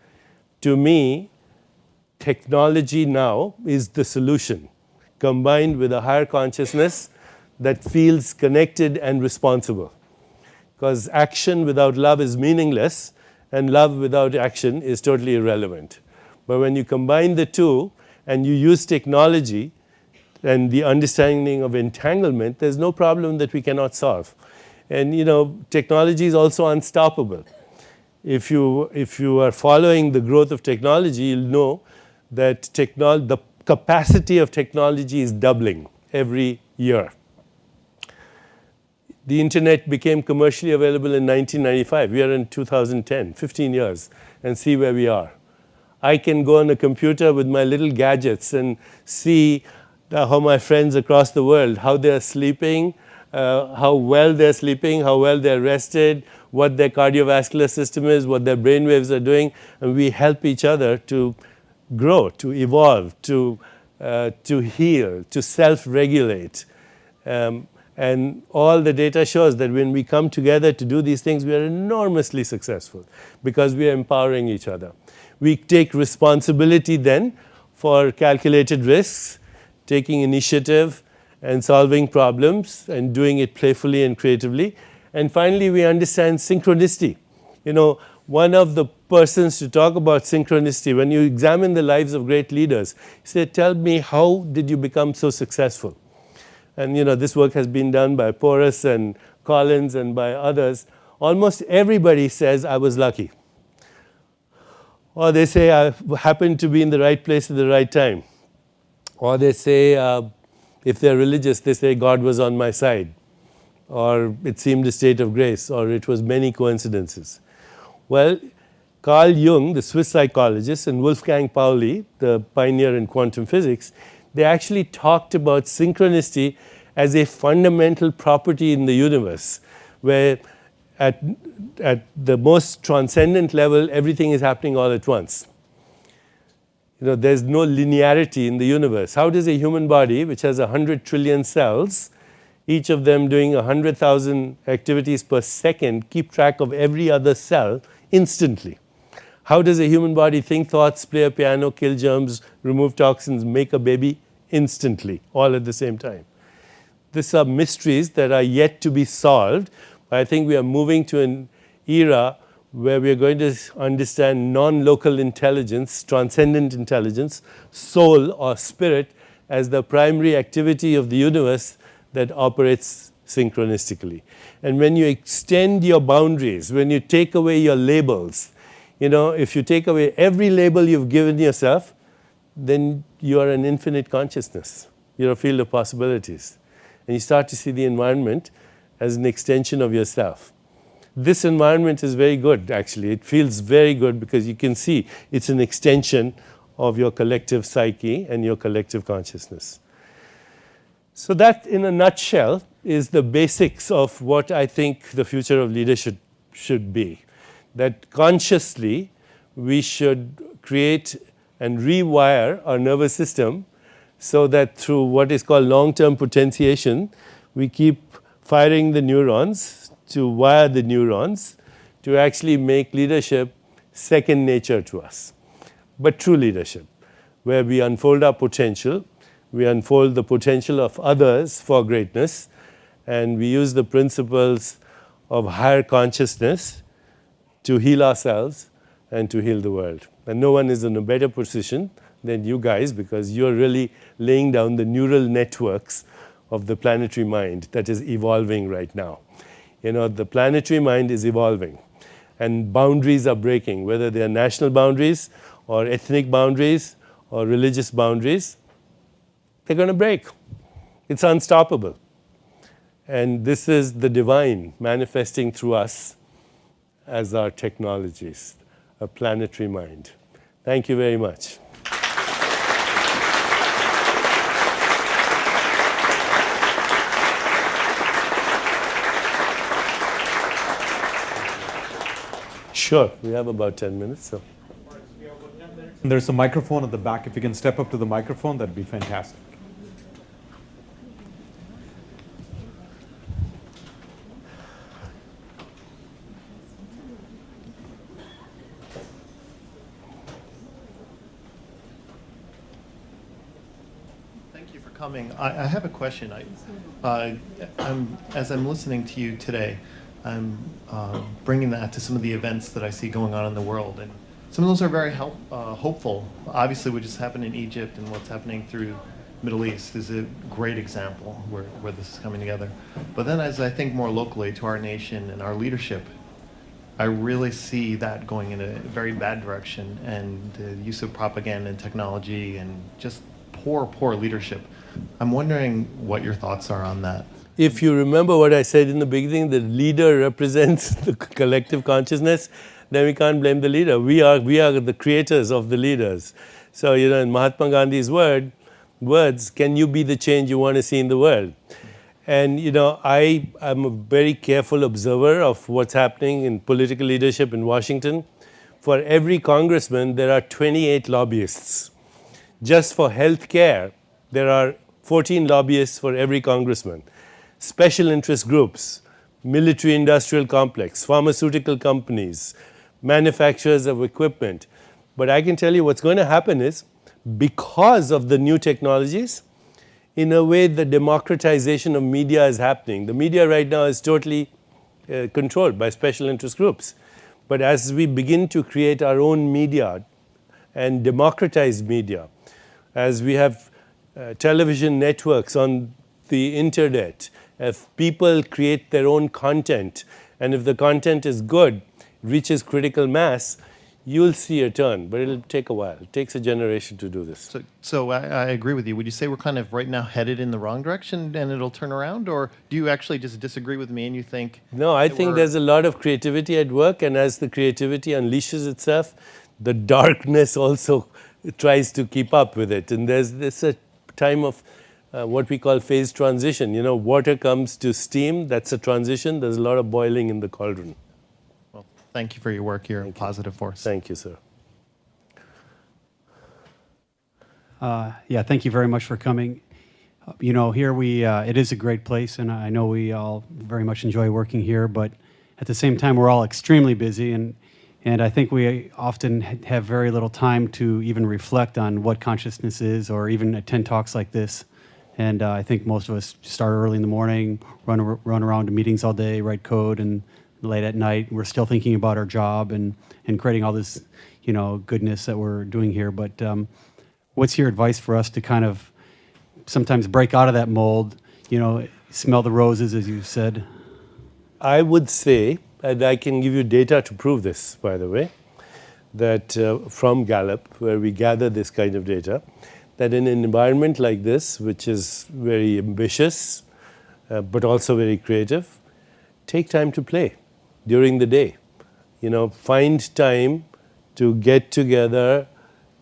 To me, technology now is the solution, combined with a higher consciousness that feels connected and responsible. Because action without love is meaningless, and love without action is totally irrelevant. But when you combine the two and you use technology and the understanding of entanglement, there's no problem that we cannot solve. And technology is also unstoppable. If you are following the growth of technology, you'll know that the capacity of technology is doubling every year. The internet became commercially available in 1995. We are in 2010, 15 years, and see where we are. I can go on a computer with my little gadgets and see how my friends across the world, how they're sleeping, how well they're sleeping, how well they're rested, what their cardiovascular system is, what their brain waves are doing, and we help each other to grow, to evolve, to heal, to self-regulate. And all the data shows that when we come together to do these things, we are enormously successful because we are empowering each other. We take responsibility then for calculated risks, taking initiative and solving problems and doing it playfully and creatively. And finally, we understand synchronicity. One of the persons to talk about synchronicity, when you examine the lives of great leaders, he said, tell me, how did you become so successful? And this work has been done by Porras and Collins and by others. Almost everybody says, I was lucky. Or they say, I happened to be in the right place at the right time. Or they say, if they're religious, they say, God was on my side. Or it seemed a state of grace. Or it was many coincidences. Well, Carl Jung, the Swiss psychologist, and Wolfgang Pauli, the pioneer in quantum physics, they actually talked about synchronicity as a fundamental property in the universe, where at the most transcendent level, everything is happening all at once. There's no linearity in the universe. How does a human body, which has 100 trillion cells, each of them doing 100,000 activities per second, keep track of every other cell instantly? How does a human body think thoughts, play a piano, kill germs, remove toxins, make a baby instantly, all at the same time? These are mysteries that are yet to be solved. I think we are moving to an era where we are going to understand non-local intelligence, transcendent intelligence, soul or spirit as the primary activity of the universe that operates synchronistically. And when you extend your boundaries, when you take away your labels, if you take away every label you've given yourself, then you are an infinite consciousness. You're a field of possibilities. And you start to see the environment as an extension of yourself. This environment is very good, actually. It feels very good because you can see it's an extension of your collective psyche and your collective consciousness. So that, in a nutshell, is the basics of what I think the future of leadership should be. That consciously, we should create and rewire our nervous system so that through what is called long-term potentiation, we keep firing the neurons to wire the neurons to actually make leadership second nature to us. But true leadership, where we unfold our potential, we unfold the potential of others for greatness, and we use the principles of higher consciousness to heal ourselves and to heal the world. And no one is in a better position than you guys, because you're really laying down the neural networks of the planetary mind that is evolving right now. The planetary mind is evolving, and boundaries are breaking, whether they are national boundaries or ethnic boundaries or religious boundaries. They're going to break. It's unstoppable. And this is the divine manifesting through us as our technologies, a planetary mind. Thank you very much. Sure, we have about 10 minutes. So. And there's a microphone at the back. If you can step up to the microphone, that'd be fantastic. Thank you for coming. I have a question. As I'm listening to you today, I'm bringing that to some of the events that I see going on in the world, and some of those are very hopeful. Obviously, what just happened in Egypt and what's happening through Middle East is a great example where this is coming together. But then as I think more locally to our nation and our leadership, I really see that going in a very bad direction, and the use of propaganda and technology and just poor leadership. I'm wondering what your thoughts are on that. If you remember what I said in the beginning, the leader represents the collective consciousness, then we can't blame the leader. We are the creators of the leaders. So, in Mahatma Gandhi's words, can you be the change you want to see in the world? And, I'm a very careful observer of what's happening in political leadership in Washington. For every congressman, there are 28 lobbyists. Just for health care, there are 14 lobbyists for every congressman. Special interest groups, military industrial complex, pharmaceutical companies, manufacturers of equipment. But I can tell you what's going to happen is, because of the new technologies, in a way the democratization of media is happening. The media right now is totally controlled by special interest groups. But as we begin to create our own media and democratize media, as we have television networks on the internet, if people create their own content, and if the content is good, reaches critical mass, you'll see a turn, but it'll take a while. It takes a generation to do this. So I agree with you. Would you say we're kind of right now headed in the wrong direction and it'll turn around? Or do you actually just disagree with me and you think... No, I think there's a lot of creativity at work, and as the creativity unleashes itself, the darkness also tries to keep up with it. And there's a time of what we call phase transition. Water comes to steam, that's a transition. There's a lot of boiling in the cauldron. Well, thank you for your work. You're a positive force. Thank you, sir. Thank you very much for coming. Here it is a great place, and I know we all very much enjoy working here, but at the same time, we're all extremely busy, and I think we often have very little time to even reflect on what consciousness is or even attend talks like this. And I think most of us start early in the morning, run around to meetings all day, write code, and late at night, we're still thinking about our job and creating all this, goodness that we're doing here. But what's your advice for us to kind of sometimes break out of that mold, smell the roses, as you said? I would say, and I can give you data to prove this, by the way, that from Gallup, where we gather this kind of data, that in an environment like this, which is very ambitious, but also very creative, take time to play during the day. Find time to get together,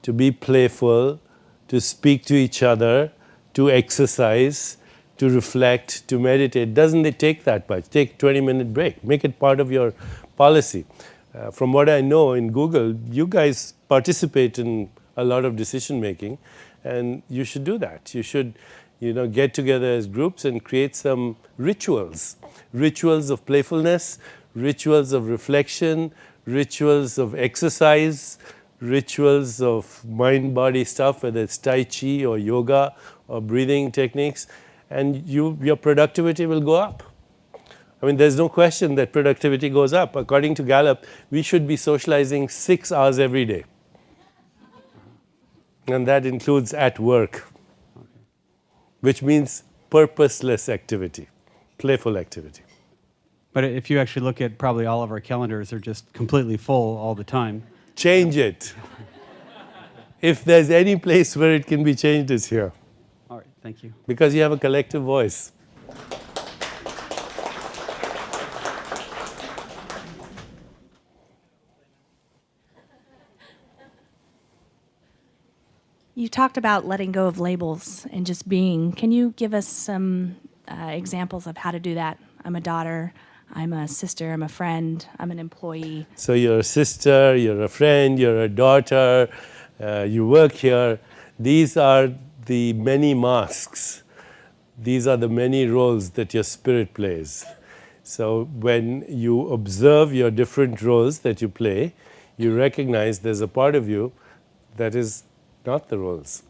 to be playful, to speak to each other, to exercise, to reflect, to meditate. Doesn't it take that much? Take a 20-minute break. Make it part of your policy. From what I know in Google, you guys participate in a lot of decision making, and you should do that. You should, get together as groups and create some rituals. Rituals of playfulness, rituals of reflection, rituals of exercise, rituals of mind-body stuff, whether it's Tai Chi or yoga or breathing techniques, and your productivity will go up. I mean, there's no question that productivity goes up. According to Gallup, we should be socializing 6 hours every day. And that includes at work, which means purposeless activity, playful activity. But if you actually look at probably all of our calendars, they're just completely full all the time. Change it. If there's any place where it can be changed, it's here. All right, thank you. Because you have a collective voice. You talked about letting go of labels and just being. Can you give us some examples of how to do that? I'm a daughter, I'm a sister, I'm a friend, I'm an employee. So you're a sister, you're a friend, you're a daughter, you work here. These are the many masks. These are the many roles that your spirit plays. So when you observe your different roles that you play, you recognize there's a part of you that is not the roles.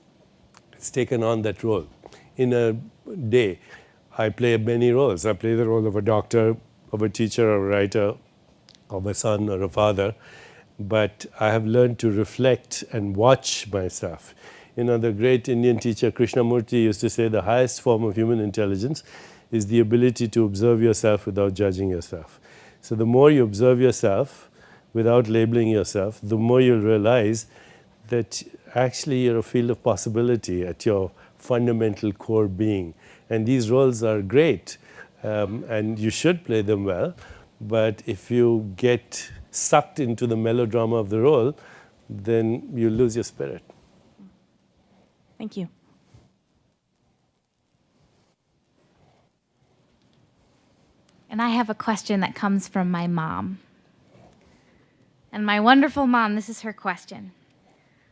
It's taken on that role. In a day, I play many roles. I play the role of a doctor, of a teacher, or a writer, of a son or a father. But I have learned to reflect and watch myself. You know, the great Indian teacher Krishnamurti used to say the highest form of human intelligence is the ability to observe yourself without judging yourself. So the more you observe yourself without labeling yourself, the more you'll realize that actually you're a field of possibility at your fundamental core being. And these roles are great, and you should play them well. But if you get sucked into the melodrama of the role, then you lose your spirit. Thank you. And I have a question that comes from my mom. And my wonderful mom, this is her question.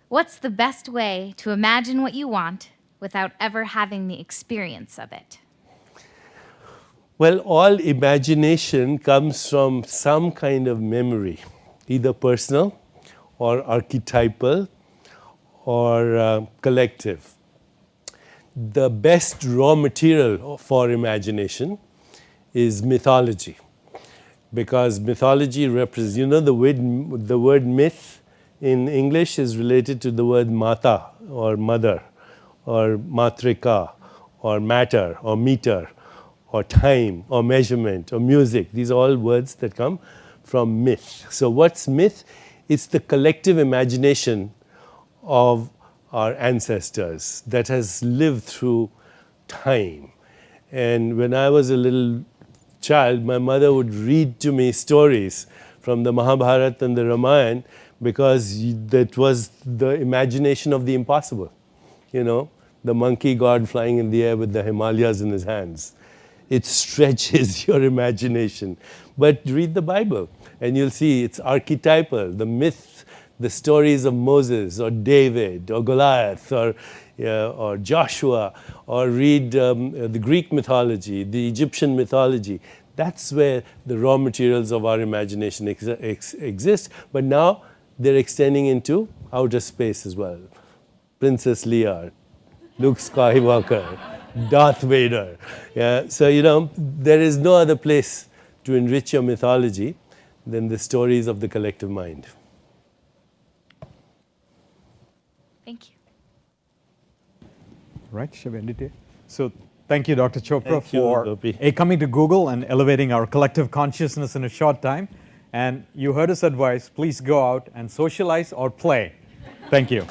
What's the best way to imagine what you want without ever having the experience of it? Well, all imagination comes from some kind of memory, either personal or archetypal or collective. The best raw material for imagination is mythology, because mythology represents, you know, the word myth in English is related to the word mata or mother or matrika or matter or meter or time or measurement or music. These are all words that come from myth. So what's myth? It's the collective imagination of our ancestors that has lived through time. And when I was a little child, my mother would read to me stories from the Mahabharata and the Ramayana, because that was the imagination of the impossible. You know, the monkey god flying in the air with the Himalayas in his hands. It stretches your imagination. But read the Bible and you'll see it's archetypal. The myth, the stories of Moses or David or Goliath or Joshua, or read the Greek mythology, the Egyptian mythology. That's where the raw materials of our imagination exist. But now they're extending into outer space as well. Princess Leia, Luke Skywalker, Darth Vader. Yeah, so, you know, there is no other place to enrich your mythology than the stories of the collective mind. Thank you. Right, shall we end it here? So thank you, Dr. Chopra, Thank you, for Gopi. coming to Google and elevating our collective consciousness in a short time. And you heard his advice, please go out and socialize or play. Thank you.